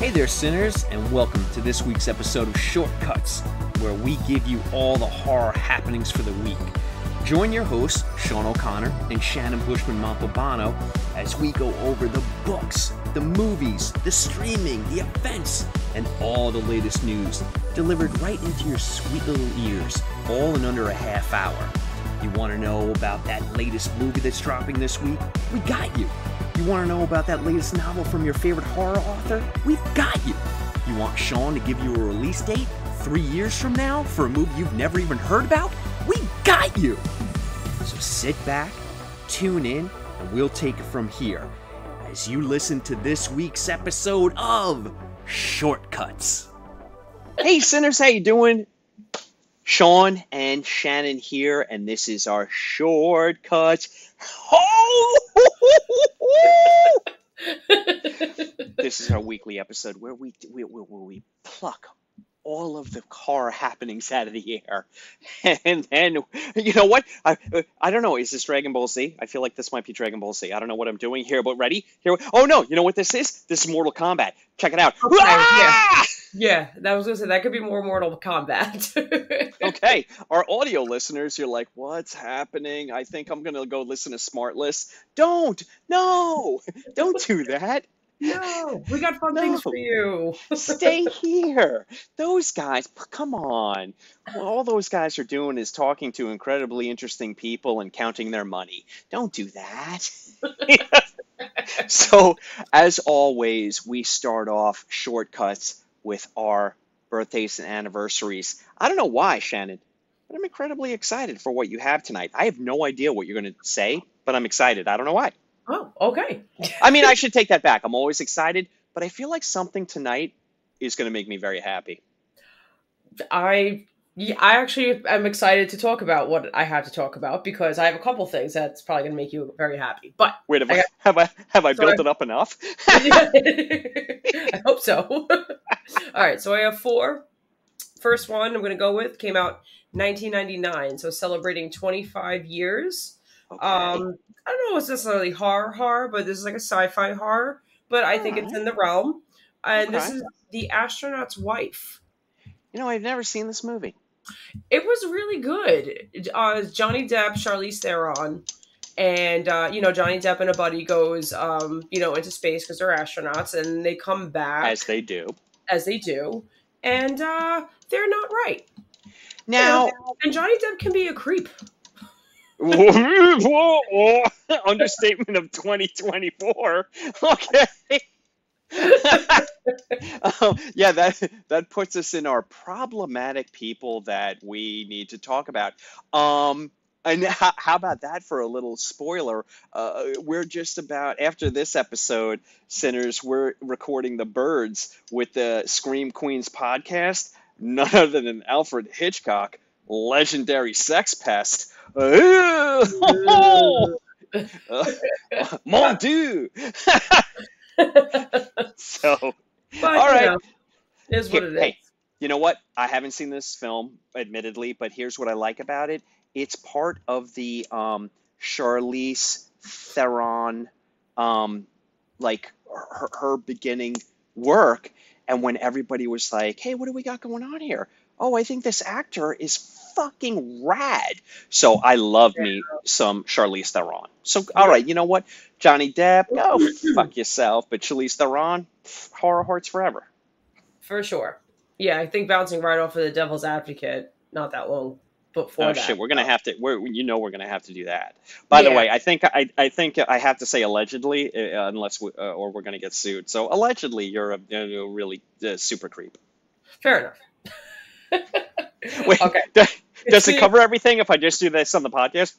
Hey there, Cinners, and welcome to this week's episode of Shortcuts, where we give you all the horror happenings for the week. Join your hosts, Sean O'Connor and Shannon Bushman-Montalbano, as we go over the books, the movies, the streaming, the events, and all the latest news, delivered right into your sweet little ears, all in under a half hour. You want to know about that latest movie that's dropping this week? We got you. You want to know about that latest novel from your favorite horror author? We've got you. You want Sean to give you a release date 3 years from now for a movie you've never even heard about? We got you. So sit back, tune in, and we'll take it from here as you listen to this week's episode of Shortcuts. Hey, Cinners, how you doing? Sean and Shannon here, and this is our Shortcuts. Oh! This is our weekly episode where we pluck all of the horror happenings out of the air. And then, you know what? I don't know. Is this Dragon Ball Z? I feel like this might be Dragon Ball Z. I don't know what I'm doing here, but ready? Here. Oh, no. You know what this is? This is Mortal Kombat. Check it out. Okay, ah! Yeah, that was going to say, that could be more Mortal Kombat. Okay. Our audio listeners, you're like, what's happening? I think I'm going to go listen to Smartless. Don't. No. Don't do that. No, we got fun things for you. Stay here. Those guys, come on. Well, all those guys are doing is talking to incredibly interesting people and counting their money. Don't do that. So, as always, we start off Shortcuts with our birthdays and anniversaries. I don't know why, Shannon, but I'm incredibly excited for what you have tonight. I have no idea what you're going to say, but I'm excited. I don't know why. Oh, okay. I mean, I should take that back. I'm always excited, but I feel like something tonight is going to make me very happy. I actually am excited to talk about what I have to talk about because I have a couple things that's probably going to make you very happy. But wait, have I built it up enough? I hope so. All right, so I have 4. First one I'm going to go with came out 1999, so celebrating 25 years. Okay. I don't know if it's necessarily horror, but this is like a sci-fi horror, but I think it's in the realm. And This is The Astronaut's Wife. You know, I've never seen this movie. It was really good. Johnny Depp, Charlize Theron, and Johnny Depp and a buddy goes into space because they're astronauts, and they come back as they do, and they're not right now. And Johnny Depp can be a creep. Understatement of 2024. Okay. Yeah, that puts us in our problematic people that we need to talk about. And how about that for a little spoiler? We're just about, after this episode, Sinners, we're recording The Birds with the Scream Queens podcast, none other than Alfred Hitchcock, legendary sex pest. Mon Dieu! So, all right. Here's what it is. Hey, you know what? I haven't seen this film, admittedly, but here's what I like about it. It's part of the Charlize Theron, like her beginning work, and when everybody was like, "Hey, what do we got going on here?" Oh, I think this actor is fucking rad. So I love me some Charlize Theron. So, all right, you know what? Johnny Depp, go fuck yourself. But Charlize Theron, horror hearts forever. For sure. Yeah, I think bouncing right off of The Devil's Advocate not that long before that. Shit, we're gonna have to. We're gonna have to do that. By the way, I think I have to say allegedly, unless or we're gonna get sued. So allegedly, you're a really super creep. Fair enough. Wait, okay. Does it cover everything if I just do this on the podcast?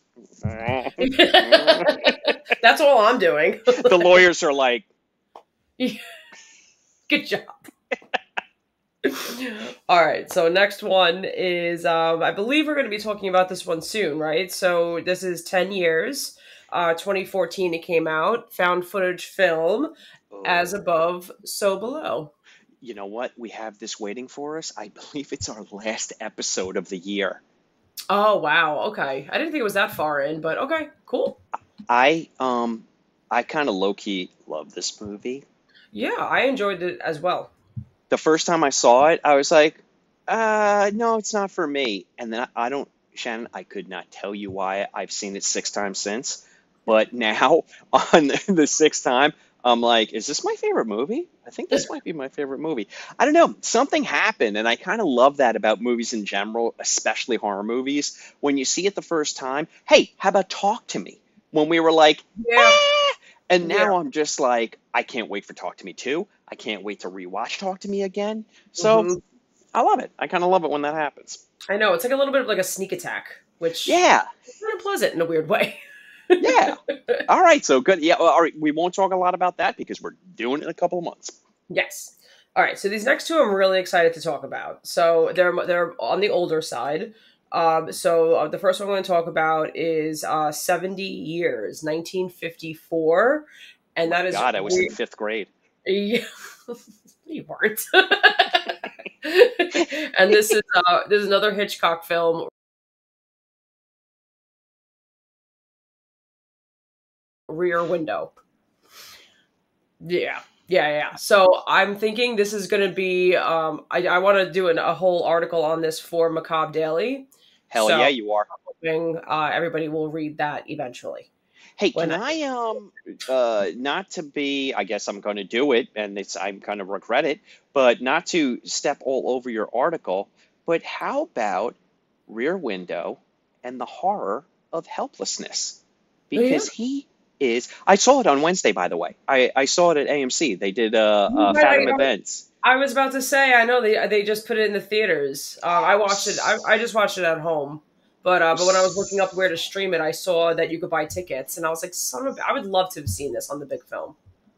That's all I'm doing. The lawyers are like, good job. All right, so next one is, I believe we're going to be talking about this one soon, right? So this is 10 years. 2014 it came out. Found footage film, As Above, So Below. You know what? We have this waiting for us. I believe it's our last episode of the year. Oh, wow. Okay. I didn't think it was that far in, but okay, cool. I kind of low-key love this movie. Yeah, I enjoyed it as well. The first time I saw it, I was like, no, it's not for me. And then Shannon, I could not tell you why. I've seen it 6 times since. But now, on the sixth time, I'm like, is this my favorite movie? I think this might be my favorite movie. I don't know. Something happened, and I kind of love that about movies in general, especially horror movies. When you see it the first time, hey, how about Talk to Me? When we were like, Yeah. ah! And Yeah. now I'm just like, I can't wait for Talk to Me 2. I can't wait to rewatch Talk to Me again. So hmm I love it. I kind of love it when that happens. I know. It's like a little bit of like a sneak attack, which Yeah, is kind of pleasant in a weird way. yeah. All right, so good. Yeah, well, all right. We won't talk a lot about that because we're doing it in a couple of months. Yes. All right. So these next two I'm really excited to talk about. So they're on the older side. The first one I'm going to talk about is 70 Years, 1954, and that is God, I was in fifth grade. yeah, you weren't. And this is another Hitchcock film, Rear Window. Yeah. So I'm thinking this is going to be. I want to do a whole article on this for Macabre Daily. Hell So yeah, you are. I'm hoping everybody will read that eventually. Hey, When can not to be, I guess I'm going to do it, and I'm going to regret it, but not to step all over your article, but how about Rear Window and the horror of helplessness? yeah, Because I saw it on Wednesday, by the way. I saw it at AMC. They did Fathom Right, Events. I was about to say, I know they just put it in the theaters. I watched it. I just watched it at home. But when I was looking up where to stream it, I saw that you could buy tickets, and I was like, I would love to have seen this on the big film.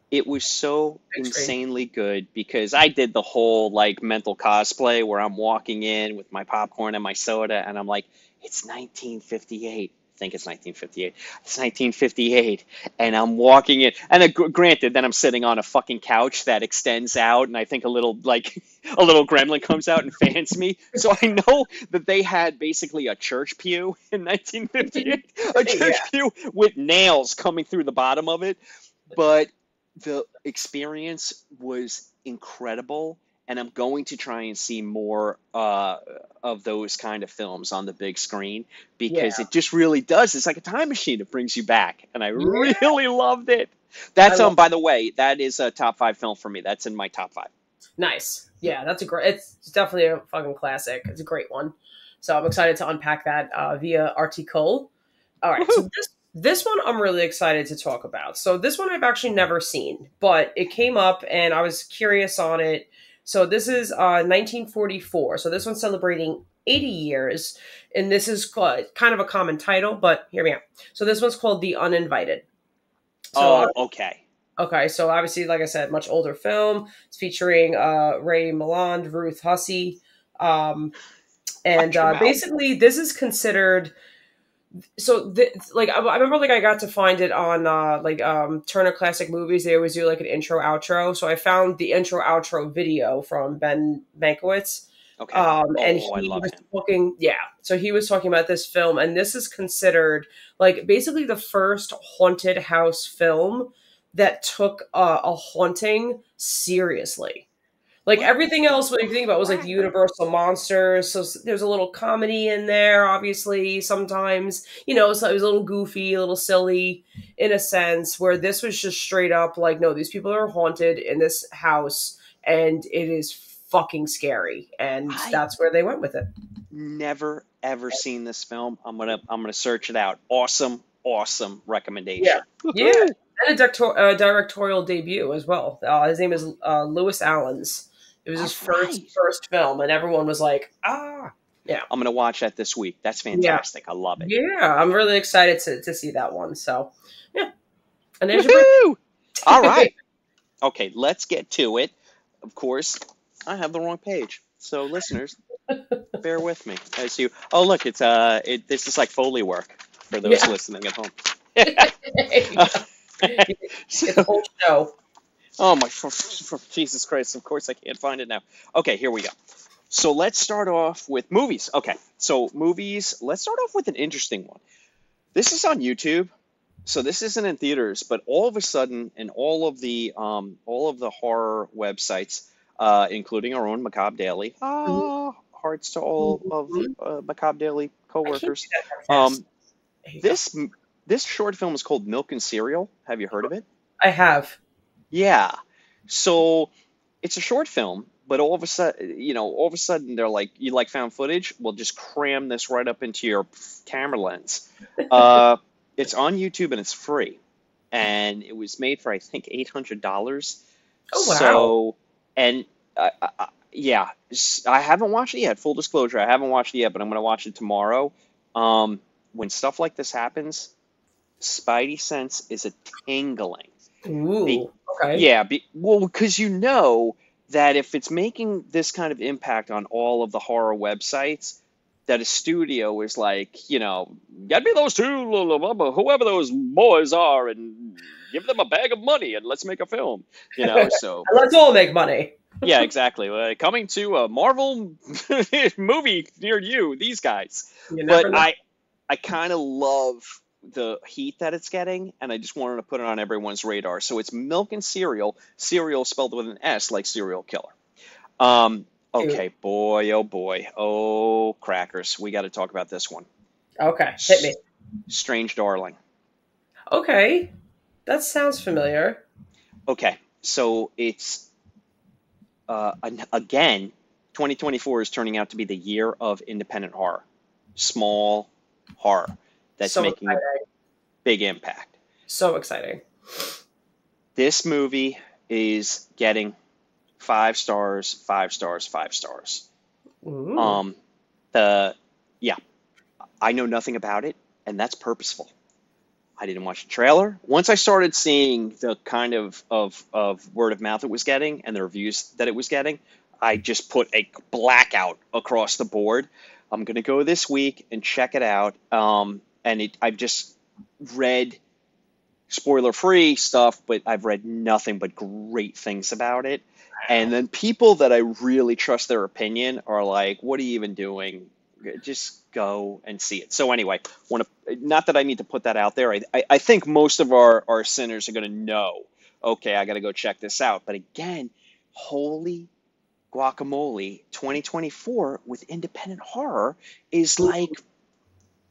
It was so Big screen. insanely good because I did the whole like mental cosplay where I'm walking in with my popcorn and my soda and I'm like, it's 1958. I think it's 1958. It's 1958. And I'm walking in. And granted, then I'm sitting on a fucking couch that extends out and I think a little gremlin comes out and fans me. So I know that they had basically a church pew in 1958, a church Yeah. pew with nails coming through the bottom of it. But the experience was incredible, and I'm going to try and see more of those kind of films on the big screen because Yeah. it just really does. It's like a time machine. It brings you back, and I Yeah. really loved it. I That's love by the way, that is a top 5 film for me. That's in my top 5. Nice. Yeah, that's it's definitely a fucking classic. It's a great one. So I'm excited to unpack that via article. All right, so Woohoo! this one I'm really excited to talk about. So this one I've actually never seen, but it came up and I was curious on it. So this is 1944. So this one's celebrating 80 years, and this is kind of a common title, but hear me out. So this one's called The Uninvited. So Oh, okay. okay, so obviously, like I said, much older film. It's featuring Ray Milland, Ruth Hussey, and Watch your mouth. basically, this is considered. So, like, I remember, like, I got to find it on Turner Classic Movies. They always do like an intro outro. So I found the intro outro video from Ben Mankiewicz. Okay. And Oh, I he love was him. talking, yeah. So he was talking about this film, and this is considered like basically the first haunted house film that took a haunting seriously. Like What everything the else, what you think about was like the crap? Universal monsters. So there's a little comedy in there, obviously. Sometimes, so it was a little goofy, a little silly, in a sense. Where this was just straight up like, no, these people are haunted in this house, and it is fucking scary, and I that's where they went with it. never ever seen this film. I'm gonna search it out. Awesome, awesome Yeah, recommendation. yeah, Woohoo! and directorial debut as well. His name is Lewis Allen's. It was All his first right. first film, and everyone was like, ah, yeah. I'm gonna watch that this week. That's Yeah. fantastic. I love it. Yeah, I'm really excited to see that one. So, yeah. And there's your Woohoo! All break. right. Okay, let's get to it. Of course, I have the wrong page. So listeners, bear with me as you. Oh, look, this is like Foley work for those Yeah. listening at home. It's a whole show. Oh my, for Jesus Christ! Of course, I can't find it now. Okay, here we go. So let's start off with movies. Okay, so movies. Let's start off with an interesting one. This is on YouTube, so this isn't in theaters. But all of a sudden, in all of the horror websites, including our own Macabre Daily. Hearts to all of Macabre Daily I can't do coworkers. that very fast. There you go. This short film is called Milk and Cereal. Have you heard of it? I have. Yeah. So it's a short film, but all of a sudden they're like, you like found footage? Well, just cram this right up into your camera lens. It's on YouTube and it's free. And it was made for, I think, $800. Oh, wow. So, and yeah, I haven't watched it yet. Full disclosure, I haven't watched it yet, but I'm going to watch it tomorrow. When stuff like this happens, Spidey sense is a tingling. Ooh, okay. Yeah, well, because you know that if it's making this kind of impact on all of the horror websites, that a studio is like, you know, get me those two, whoever those boys are, and give them a bag of money, and let's make a film. You know, so Let's all make money. yeah, exactly. Coming to a Marvel movie near you, these guys. You never But know. I kind of love the heat that it's getting, and I just wanted to put it on everyone's radar. So it's Milk and Cereal, cereal spelled with an S, like serial killer. Okay, boy, oh crackers, we got to talk about this one. Okay, hit me. Strange Darling. Okay, that sounds familiar. Okay, so it's again, 2024 is turning out to be the year of independent horror, small horror that's So making a exciting. big impact. So exciting. This movie is getting 5 stars, 5 stars, 5 stars. Ooh. Yeah, I know nothing about it, and that's purposeful. I didn't watch the trailer. Once I started seeing the kind of word of mouth it was getting and the reviews that it was getting, I just put a blackout across the board. I'm gonna go this week and check it out. I've just read spoiler-free stuff, but I've read nothing but great things about it. And then people that I really trust their opinion are like, "What are you even doing? Just go and see it." So anyway, not that I need to put that out there. I think most of our sinners are going to know, okay, I got to go check this out. But again, holy guacamole, 2024 with independent horror is like,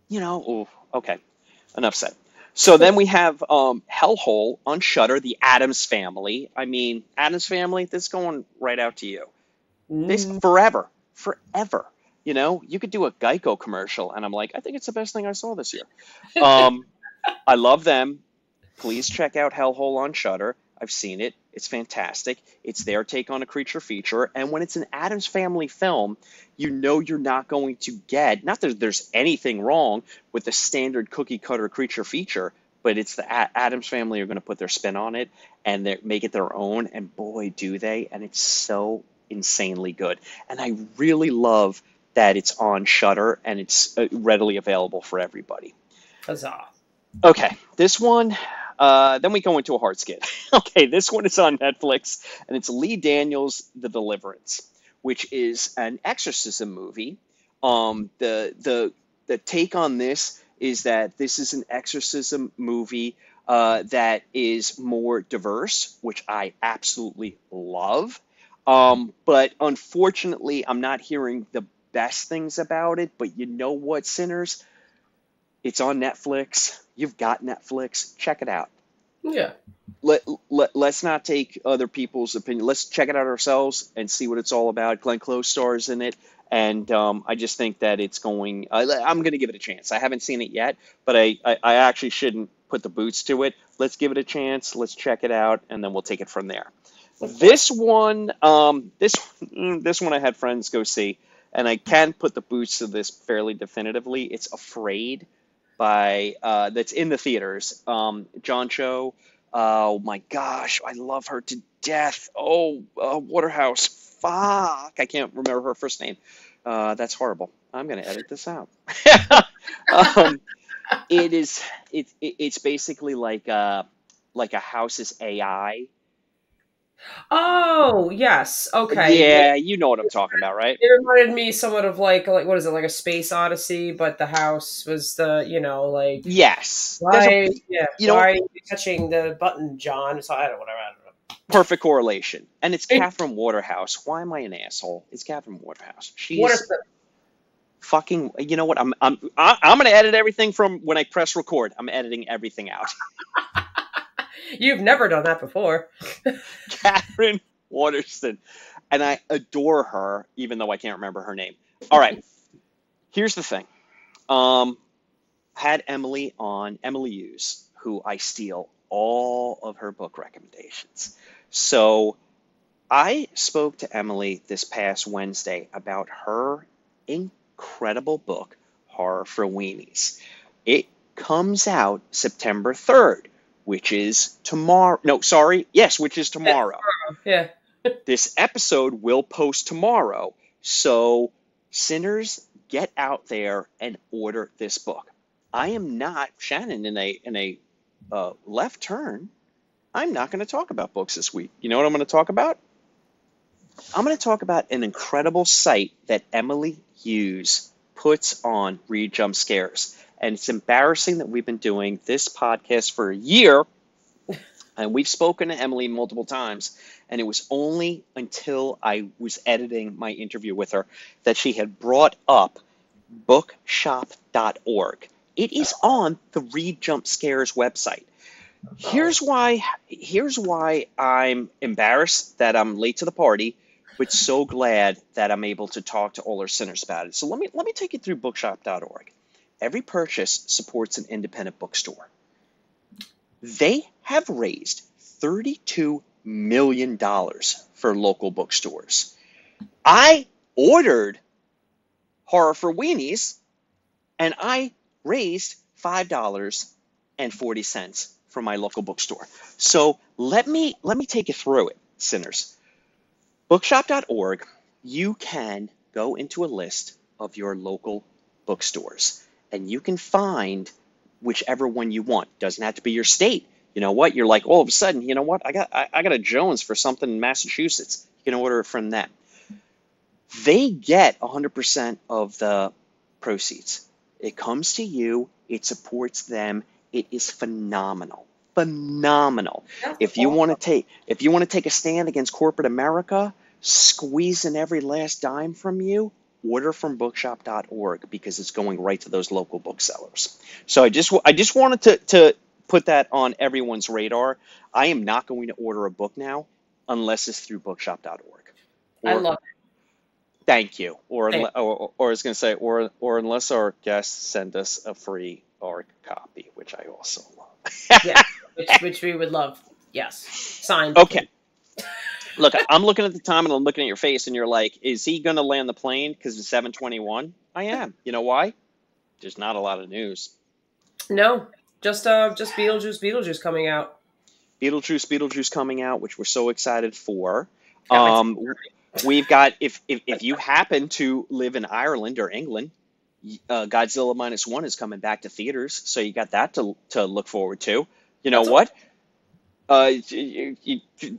you know, ooh, okay, enough said. So then we have Hellhole on Shudder, the Addams Family. I mean, Addams Family, this is going right out to you. This forever. You know, you could do a Geico commercial, and I'm like, I think it's the best thing I saw this year. I love them. Please check out Hellhole on Shudder. I've seen it. It's fantastic. It's their take on a creature feature. And when it's an Addams Family film, you know you're not going to get, not that there's anything wrong with the standard cookie cutter creature feature, but it's the Addams Family are going to put their spin on it and make it their own. And boy, do they. And it's so insanely good. And I really love that it's on Shudder and it's readily available for everybody. Huzzah. Okay, this one, then we go into a hard skit. Okay, this one is on Netflix, and it's Lee Daniels' The Deliverance, which is an exorcism movie. The take on this is that this is an exorcism movie that is more diverse, which I absolutely love. But unfortunately, I'm not hearing the best things about it. But you know what, Sinners? It's on Netflix. You've got Netflix. Check it out. Yeah. Let's not take other people's opinion. Let's check it out ourselves and see what it's all about. Glenn Close stars in it. And I just think that it's going... I'm going to give it a chance. I haven't seen it yet, but I actually shouldn't put the boots to it. Let's give it a chance. Let's check it out, and then we'll take it from there. This one I had friends go see, and I can put the boots to this fairly definitively. It's Afraid. That's in the theaters. John Cho. Oh my gosh, I love her to death. Oh, Waterhouse. Fuck, I can't remember her first name. That's horrible. I'm gonna edit this out. It's basically like a House's AI. Oh, yes. Okay. Yeah, you know what I'm talking about, right? It reminded me somewhat of like what is it, like a Space Odyssey, but the house was the, like Yes. why Why are you touching the button, John? So I don't know. Perfect correlation. And it's Catherine Waterhouse. Why am I an asshole? It's Catherine Waterhouse. She's Waterston. fucking. You know what? I'm gonna edit everything from when I press record. I'm editing everything out. You've never done that before. Catherine Waterston, and I adore her, even though I can't remember her name. All right, here's the thing. Had Emily on, Emily Hughes, who I steal all of her book recommendations. So I spoke to Emily this past Wednesday about her incredible book, Horror for Weenies. It comes out September 3rd, which is tomorrow. No, sorry. Yes, which is tomorrow. Yeah. This episode will post tomorrow. So, Cinners, get out there and order this book. I am not, Shannon, in a left turn. I'm not going to talk about books this week. You know what I'm going to talk about? I'm going to talk about an incredible site that Emily Hughes puts on Read Jump Scares. And it's embarrassing that we've been doing this podcast for a year, and we've spoken to Emily multiple times, and it was only until I was editing my interview with her that she had brought up bookshop.org. It is on the Read Jump Scares website. Here's why I'm embarrassed that I'm late to the party, but so glad that I'm able to talk to all our Cinners about it. So let me take you through bookshop.org. Every purchase supports an independent bookstore. They have raised $32 million for local bookstores. I ordered Horror for Weenies, and I raised $5.40 for my local bookstore. So let me take you through it, Cinners. Bookshop.org, you can go into a list of your local bookstores, and you can find whichever one you want. Doesn't have to be your state. You know what? You're like, all of a sudden, you know what? I got a Jones for something in Massachusetts. You can order it from them. They get 100% of the proceeds. It comes to you. It supports them. It is phenomenal. Phenomenal. If you want to take a stand against corporate America, squeezing every last dime from you, order from bookshop.org, because it's going right to those local booksellers. So I just wanted to put that on everyone's radar. I am not going to order a book now unless it's through bookshop.org. I love it. Thank you. Or I was going to say, or unless our guests send us a free ARC copy, which I also love. Yeah, which we would love. Yes. Signed. Okay. Look, I'm looking at the time and I'm looking at your face, and you're like, is he going to land the plane because it's 7:21? I am. You know why? There's not a lot of news. No, just Beetlejuice coming out. Beetlejuice coming out, which we're so excited for. We've got, if you happen to live in Ireland or England, Godzilla -1 is coming back to theaters, so you got that to look forward to. You know what?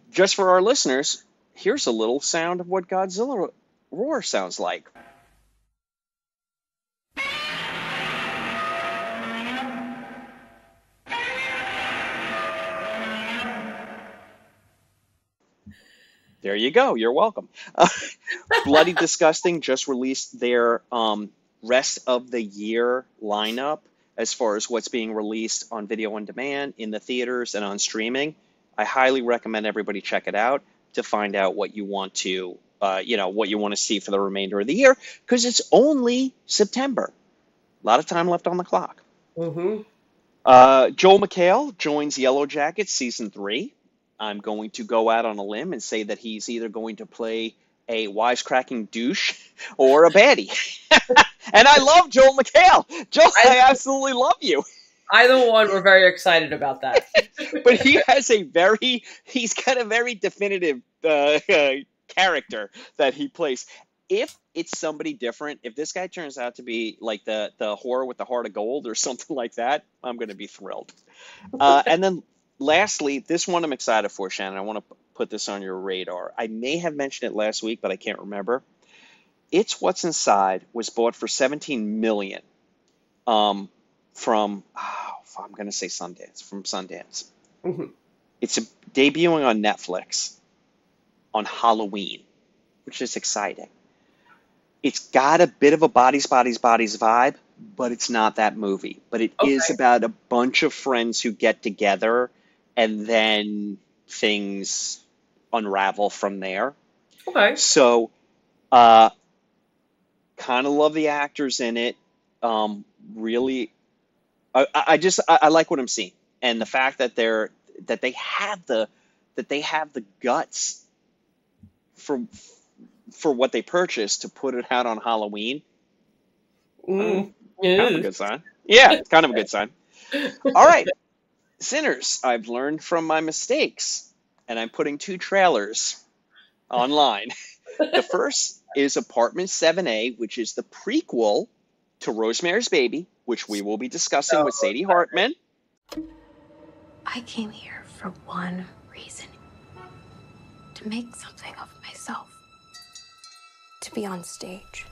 Just for our listeners, here's a little sound of what Godzilla roar sounds like. There you go. You're welcome. Bloody Disgusting just released their rest of the year lineup as far as what's being released on video on demand, in the theaters, and on streaming. I highly recommend everybody check it out to find out what you want to, what you want to see for the remainder of the year, because it's only September. A lot of time left on the clock. Mm-hmm. Joel McHale joins Yellow Jackets season 3. I'm going to go out on a limb and say that he's either going to play a wisecracking douche or a baddie. And I love Joel McHale. Joel, I absolutely love you. Either one, we're very excited about that. But he's got a very definitive character that he plays. If it's somebody different, if this guy turns out to be like the whore with the heart of gold or something like that, I'm going to be thrilled. And then lastly, this one I'm excited for, Shannon. I want to put this on your radar. I may have mentioned it last week, but I can't remember. It's What's Inside was bought for $17 million from, I'm going to say Sundance, from Sundance. Mm-hmm. It's debuting on Netflix on Halloween, which is exciting. It's got a bit of a bodies vibe, but it's not that movie. But it is about a bunch of friends who get together and then things unravel from there. Okay. So, kind of love the actors in it. Really, I like what I'm seeing, and the fact that they have the guts for what they purchased to put it out on Halloween. Kind of a good sign. Yeah, it's kind of a good sign. All right, Sinners. I've learned from my mistakes, and I'm putting 2 trailers online. The first is Apartment 7A, which is the prequel to Rosemary's Baby, which we will be discussing with Sadie Hartman. I came here for one reason. To make something of myself. To be on stage.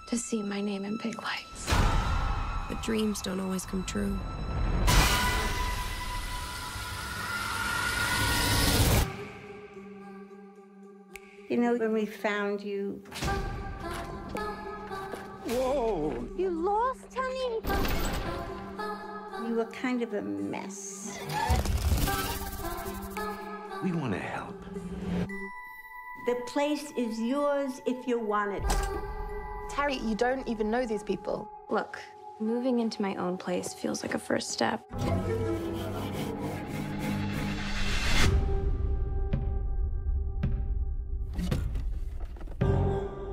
To see my name in big lights. But dreams don't always come true. You know, when we found you... Whoa! You lost, honey? You were kind of a mess. We want to help. The place is yours if you want it. Terry, you don't even know these people. Look, moving into my own place feels like a first step.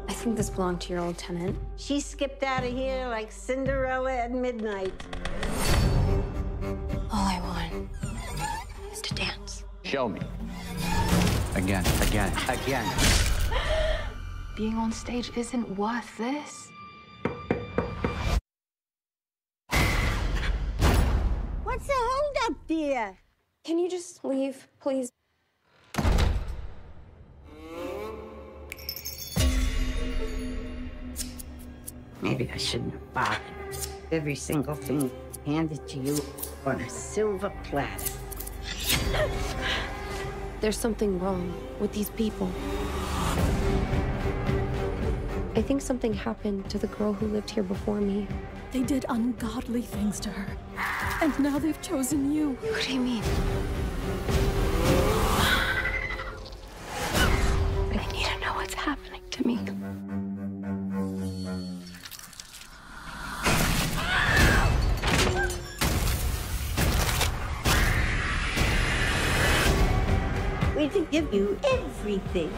I think this belonged to your old tenant. She skipped out of here like Cinderella at midnight. All I want is to dance. Show me. Again. Being on stage isn't worth this. What's the holdup, dear? Can you just leave, please? Maybe I shouldn't have bothered. Every single thing handed to you on a silver platter. There's something wrong with these people. I think something happened to the girl who lived here before me. They did ungodly things to her. And now they've chosen you. What do you mean? I need to know what's happening to me. We can give you everything.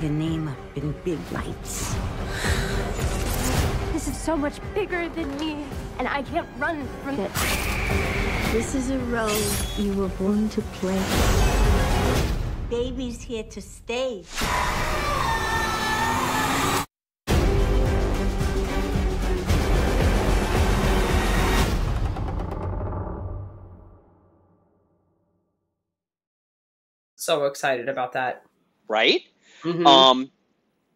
Your name up in big lights. This is so much bigger than me, and I can't run from it. This is a role you were born to play. Baby's here to stay. So excited about that. Right?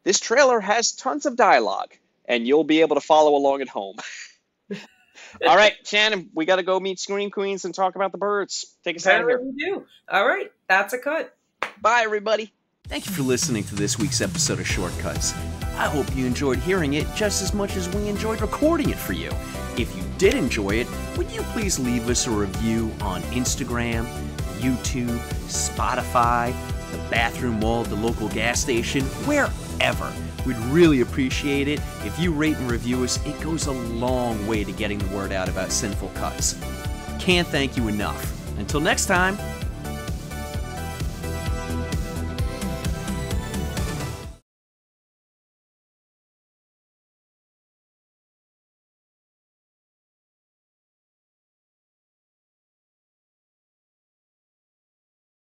This trailer has tons of dialogue, and you'll be able to follow along at home. All right, Shannon, we got to go meet Scream Queens and talk about the birds. Take us out of here. We do. All right, that's a cut. Bye, everybody. Thank you for listening to this week's episode of Shortcuts. I hope you enjoyed hearing it just as much as we enjoyed recording it for you. If you did enjoy it, would you please leave us a review on Instagram, YouTube, Spotify, the bathroom wall at the local gas station, wherever. We'd really appreciate it. If you rate and review us, it goes a long way to getting the word out about Sinful Cuts. Can't thank you enough. Until next time,